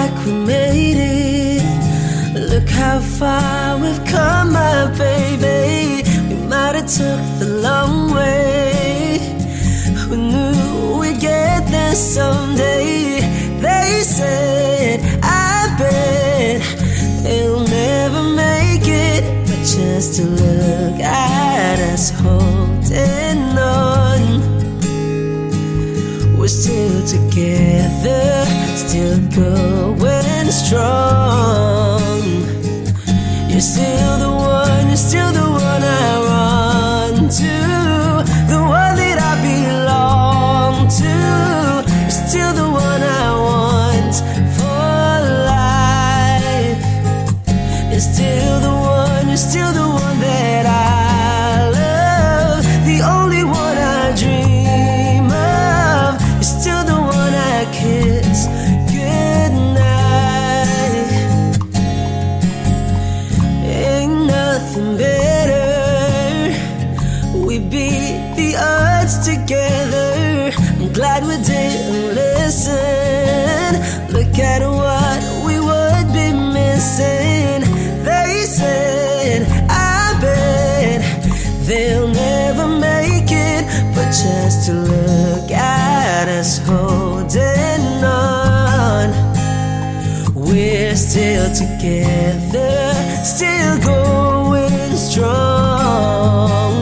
like we made it. Look how far we've come, my baby. We might have took the long way. Who knew we'd get there someday? They said, I bet they'll never make it. But just to look at us holding on, we're still together, still going strong. You're still the one, you're still the one I run to, the one that I belong to. You're still the one I want for life. You're still the one, you're still the one that I love, the only one I dream of. You're still the one I kiss goodnight. Ain't nothing better. We beat the odds together. I'm glad we didn't listen. Look at what we would be missing. They said, I bet they'll never make it. But just to look at us holding on, we're still together, still going strong.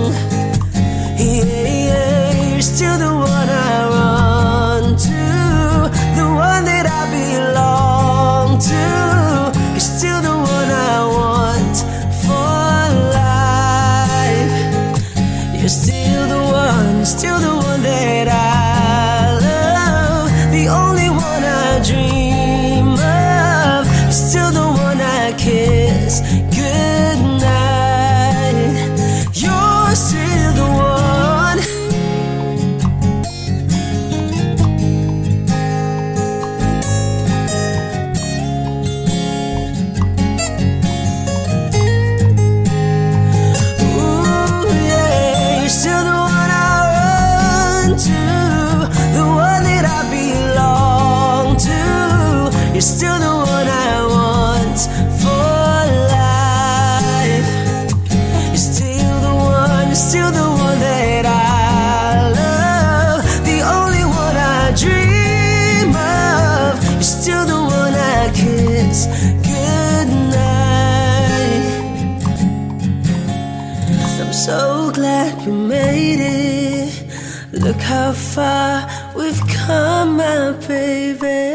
Yeah, you're still the one I run to, the one that I belong to. You're still the one I want for life. You're still the one, still the one that I love, the only one I dream of. You're still the one I kiss goodnight. You're still the one. Ooh, yeah, you're still the one I run to, the one that I belong to. You're still the one I want for life. You're still the one, you're still the one that I love, the only one I dream of. You're still the one I kiss goodnight. I'm so glad we made it. Look how far we've come, my baby.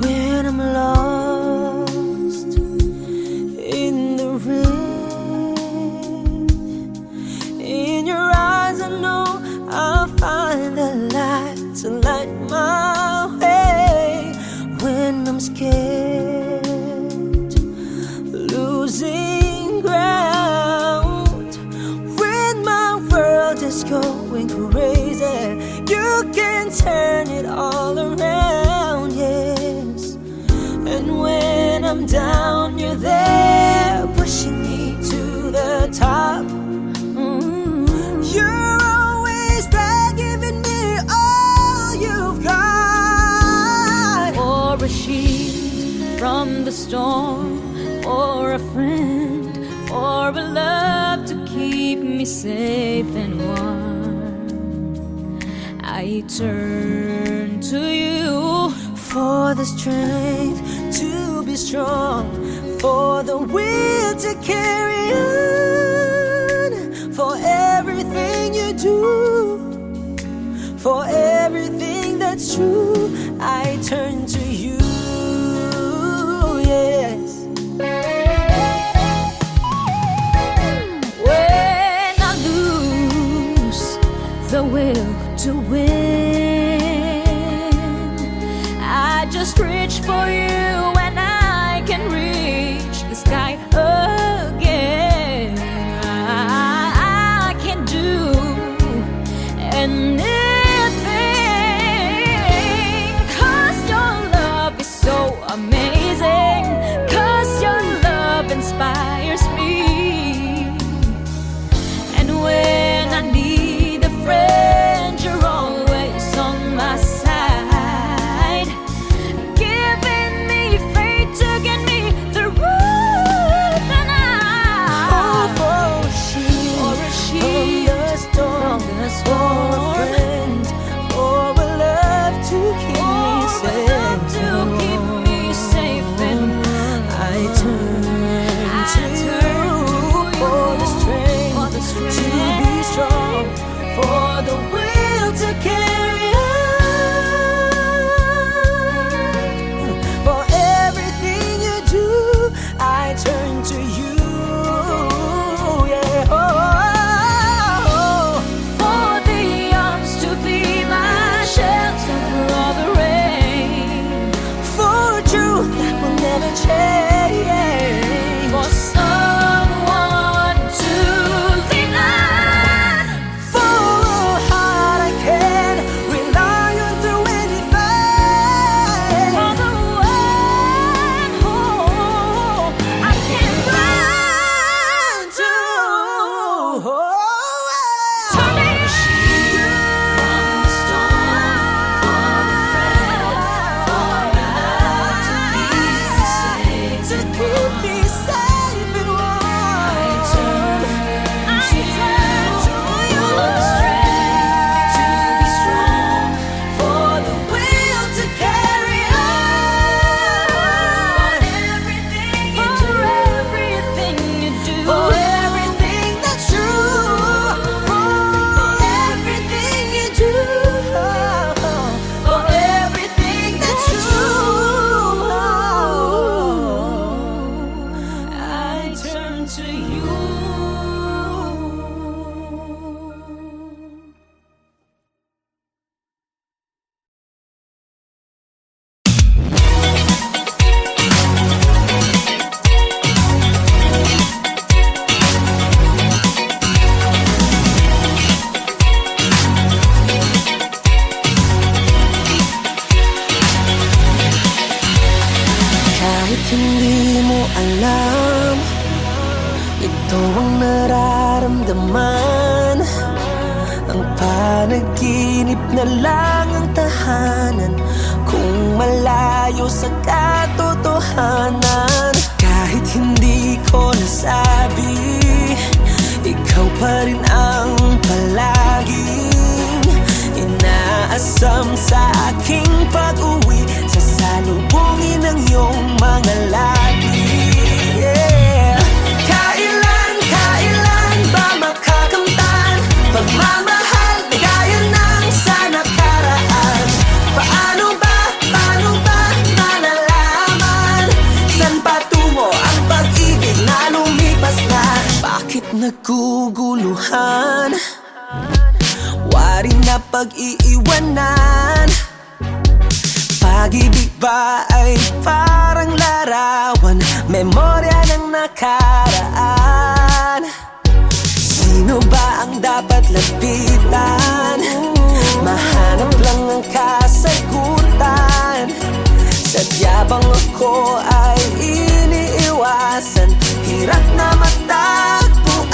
When I'm lost in the rain, in your eyes I know I'll find the light to light my way. When I'm scared, losing ground, when my world is going crazy, you can turn it all around, yes. And when I'm down, you're there, pushing me to the top. You're always there, giving me all you've got. Or a shield from the storm, or a friend, or a love to keep me safe and warm. I turn to you For the strength to be strong, for the will to carry on, for everything you do, for everything that's true, I turn to you, yes. when I lose the will to win. I just reach for you and I can reach the sky again. I can do anything 'cause your love is so Hindi mo alam, ito ang nararamdaman. Ang panaginip na lang ang tahanan kung malayo sa katotohanan. Kahit hindi ko nasabi, ikaw pa rin ang palaging inaasam sa aking pag-uwi. Sasalubungin ang iyong mga labi. Yeah. Kailan ba makakamtan pagmamahal na gaya ng sa nakaraan? Paano ba malalaman saan patungo ang pag-ibig na lumipas na? Bakit naguguluhan? Wari na pag-iiwanan. Pag-ibig ba ay parang larawan, memorya ng nakaraan? Sino ba ang dapat lapitan? Mahanap lang ang kasagutan. Sadya bang ako ay iniiwasan? Hirap na matagpuan.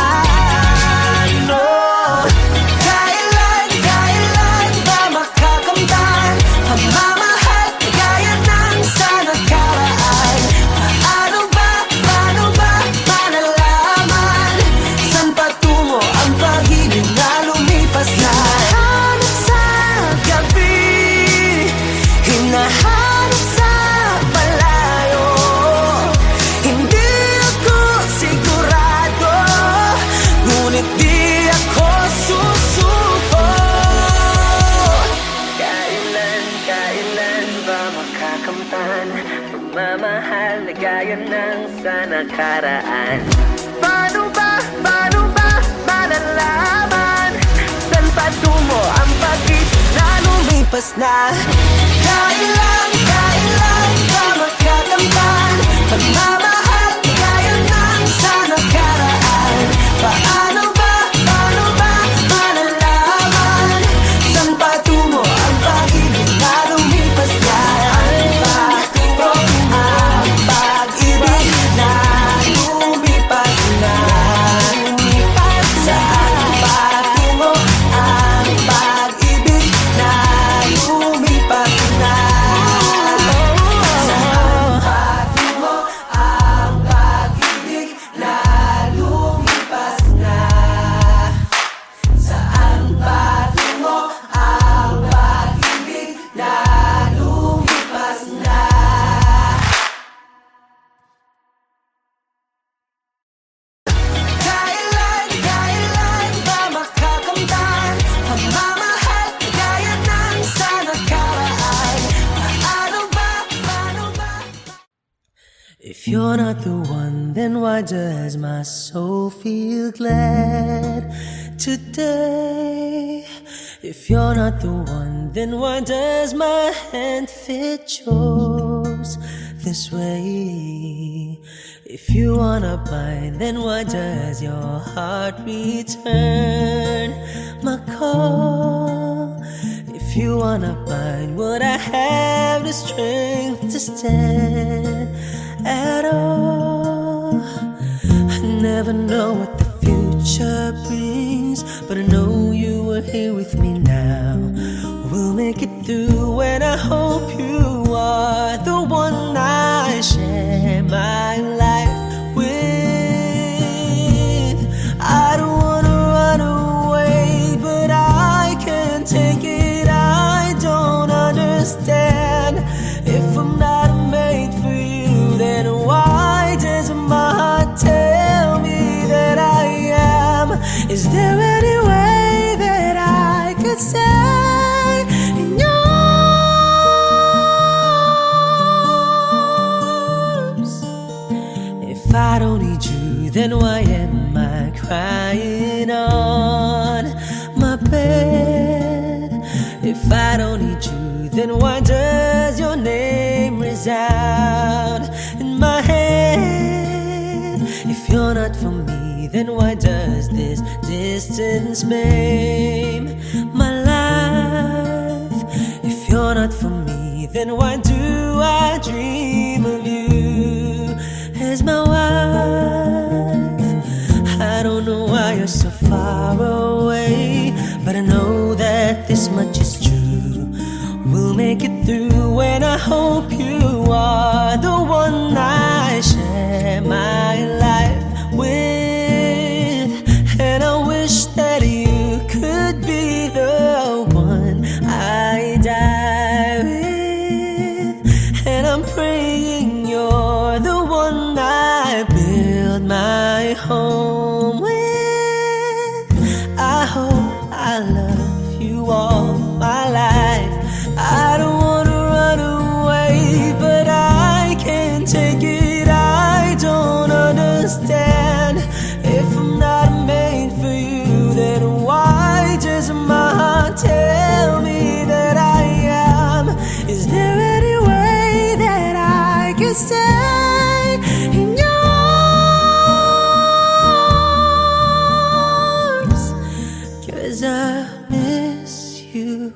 No. Kailan ba makakamtan pagmamahal na gaya ng sa nakaraan? Paano ba malalaman saan patungo ang pag-ibig na lumipas na? Hinahanap sa gabi, hinahanap sa malayo. Hindi ako sigurado, ngunit di ako susuko. Kailan ba makakamtan pagmamahal na gaya ng sa nakaraan? Paano ba malalaman saan patungo ang pag-ibig na lumipas na? Kailan ba makakamtan pagmamahal na gaya ng sa nakaraan? Paano ba malalaman saan patungo ang pag-ibig na lumipas na? Ang pag-ibig na lumipas na. Saan patungo ang pag-ibig na lumipas na? Saan patungo ang pag-ibig na lumipas na? Saan patungo ang pag-ibig na lumipas na? Kailan ba makakamtan pagmamahal na gaya ng sa nakaraan? Paano ba? If you're not the one, then why does my soul feel glad today? If you're not the one, then why does my hand fit yours this way? If you wanna bind, then why does your heart return my call? If you wanna bind, would I have the strength to stand at all? I never know what the future brings, but I know you are here with me now. We'll make it through, and I hope you are the one I share my life with. I don't wanna run away, but I can't take it. I don't understand. If I'm not made for you, then why does my heart tell me that I am? Is there any way that I could stay in yours? If I don't need you, then why am I crying on my bed? If I don't need you, then why does your name resound in my head? If you're not for me, then why does this distance maim my life? If you're not for me, then why do I dream of you? make it through, and I hope you are the one I share my life with. And I wish that you could be the one I die with. And I'm praying you're the one I build my home with. I hope I love you all my life. I don't wanna run away, but I can't take it. I don't understand. If I'm not made for you, then why does my heart tell me that I am? Is there any way that I can stay in your arms? 'Cause I miss you.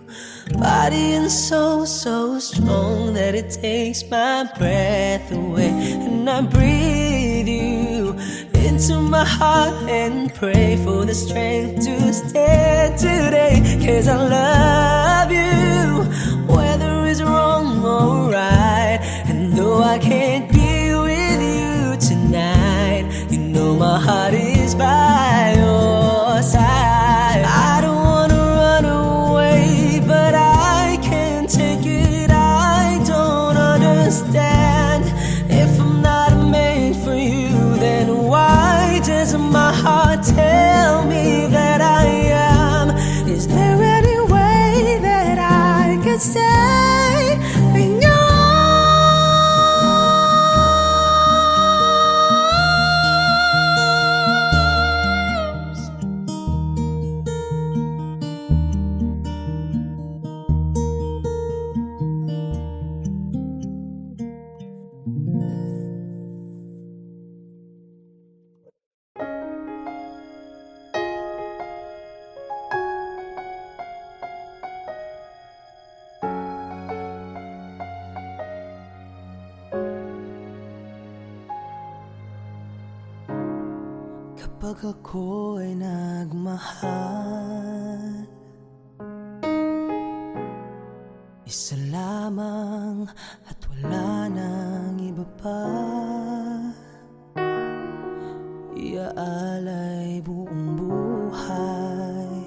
Body and soul so strong that it takes my breath away. And I breathe you into my heart and pray for the strength to stand today. 'Cause I love you, whether it's wrong or right. And though I can't be with you tonight, you know my heart is by your side. I don't wanna run away, but I can't take it. I don't understand. If I'm not made for you, then why does my heart tell me that I am? Is there any way that I can stay in your arms? Kapag ako ay nagmahal, isa lamang at wala nang iba pa. Iaalay buong buhay,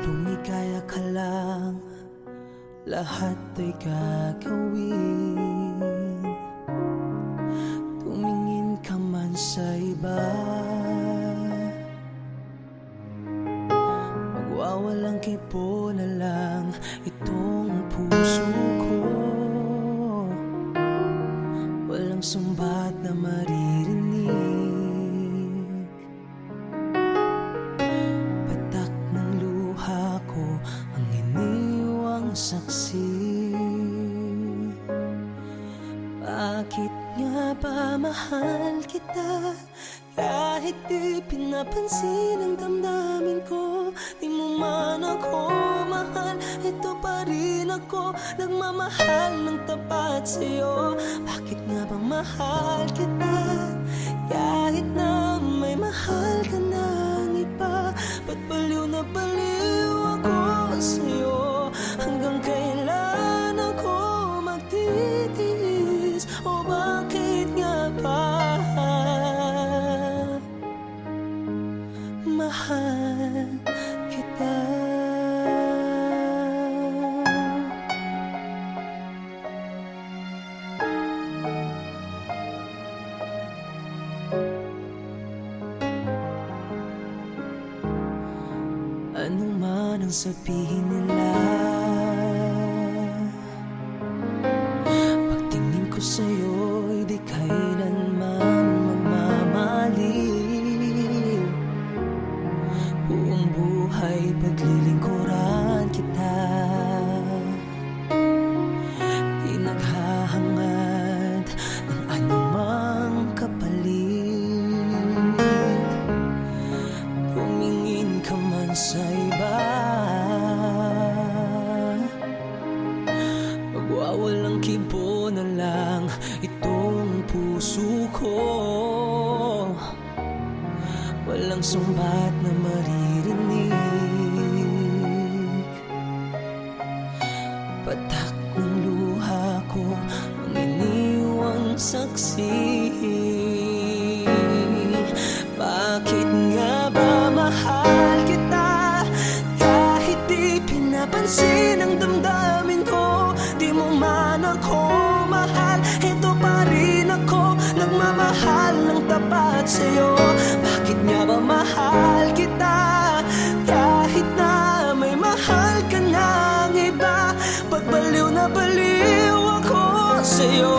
lumikaya ka lang, lahat ay gagawin. Tumingin ka man sa iba, magwawalang kipo na lang itong puso ko. Walang sumbat na maririnig, patak ng luha ko ang iniwang saksi. Bakit nga ba mahal kita? Kahit di pinapansin ang damdamin ko, di mo man ako mahal, ito pa rin ako, nagmamahal ng tapat sa'yo. Bakit nga ba mahal kita? Kahit na may mahal ka ng iba, ba't baliw na baliw ako sa'yo? Hanggang kailan ako magtitiis? O bakit nga ba mahal kita? Ano man ang sabihin nila, pagtingin ko sa'yo'y di kailanman magmamaliw. Buong buhay paglilingkuran kita, di naghahangad ng anumang kapalit. Tumingin ka man sa iba, magwawalang kibo na lang itong puso ko. Walang sumbat na maririnig, Patak ng luha ko, ang iniwang saksi. Bakit nga ba mahal kita? Kahit di pinapansin ang damdamin ko, di mo man ako mahal, eto pa rin ako, nagmamahal ng tapat sa'yo. Bakit nga ba mahal kita? Kahit na may mahal ka ng iba, pagbaliw na baliw ako sa'yo.